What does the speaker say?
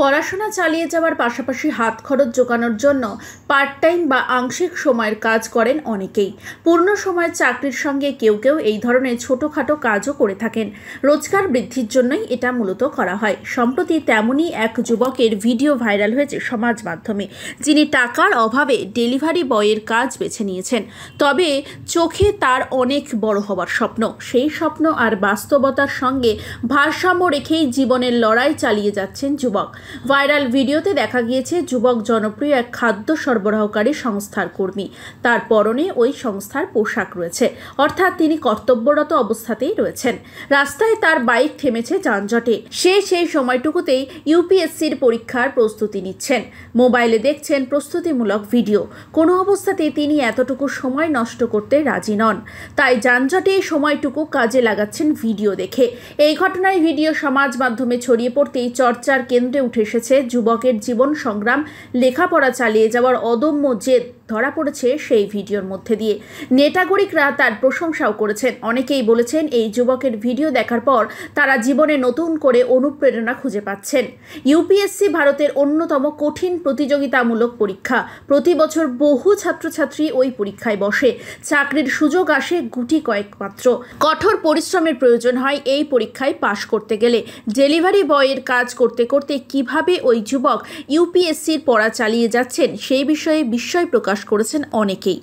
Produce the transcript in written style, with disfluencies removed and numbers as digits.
পড়াশোনা চালিয়ে যাওয়ার পাশাপাশি হাত খরচ জোগানোর জন্য পার্ট টাইম বা আংশিক সময়ের কাজ করেন অনেকেই। পূর্ণ সময়ের চাকরির সঙ্গে কেউ কেউ এই ধরনের ছোটোখাটো কাজও করে থাকেন। রোজগার বৃদ্ধির জন্যই এটা মূলত করা হয়। সম্প্রতি তেমনই এক যুবকের ভিডিও ভাইরাল হয়েছে সমাজ মাধ্যমে, যিনি টাকার অভাবে ডেলিভারি বয়ের কাজ বেছে নিয়েছেন। তবে চোখে তার অনেক বড় হবার স্বপ্ন, সেই স্বপ্ন আর বাস্তবতার সঙ্গে ভারসাম্য রেখেই জীবনের লড়াই চালিয়ে যাচ্ছেন যুবক। ভাইরাল ভিডিওতে দেখা গিয়েছে যুবক জনপ্রিয় এক খাদ্য সরবরাহকারী সংস্থার কর্মী। তার পরনে ওই সংস্থার পোশাক রয়েছে, অর্থাৎ তিনি কর্তব্যরত অবস্থাতেই রয়েছেন। রাস্তায় তার বাইক থেমেছে যানজটে। সেই সময়টুকুতেই ইউপিএসসির পরীক্ষার প্রস্তুতি নিচ্ছেন। মোবাইলে দেখছেন প্রস্তুতিমূলক ভিডিও। কোনো অবস্থাতেই তিনি এতটুকু সময় নষ্ট করতে রাজি নন, তাই যানজটে সময়টুকু কাজে লাগাচ্ছেন ভিডিও দেখে। এই ঘটনায় ভিডিও সমাজ মাধ্যমে ছড়িয়ে পড়তেই চর্চার কেন্দ্রে উঠে এসেছে যুবকের জীবন সংগ্রাম, লেখাপড়া চালিয়ে যাওয়ার অদম্য জেদ ধরা পড়েছে সেই ভিডিওর মধ্যে দিয়ে। নেটাগরিকরা তার প্রশংসাও করেছেন। অনেকেই বলেছেন এই যুবকের ভিডিও দেখার পর তারা জীবনে নতুন করে অনুপ্রেরণা খুঁজে পাচ্ছেন। ইউপিএসসি ভারতের অন্যতম কঠিন প্রতিযোগিতামূলক পরীক্ষা। প্রতি বছর বহু ছাত্রছাত্রী ওই পরীক্ষায় বসে। চাকরির সুযোগ আসে গুটি কয়েক মাত্র। কঠোর পরিশ্রমের প্রয়োজন হয় এই পরীক্ষায় পাশ করতে গেলে। ডেলিভারি বয়ের কাজ করতে করতে কিভাবে ওই যুবক ইউপিএসসির পড়া চালিয়ে যাচ্ছেন সেই বিষয়ে বিস্ময় প্রকাশ করেছেন অনেকেই।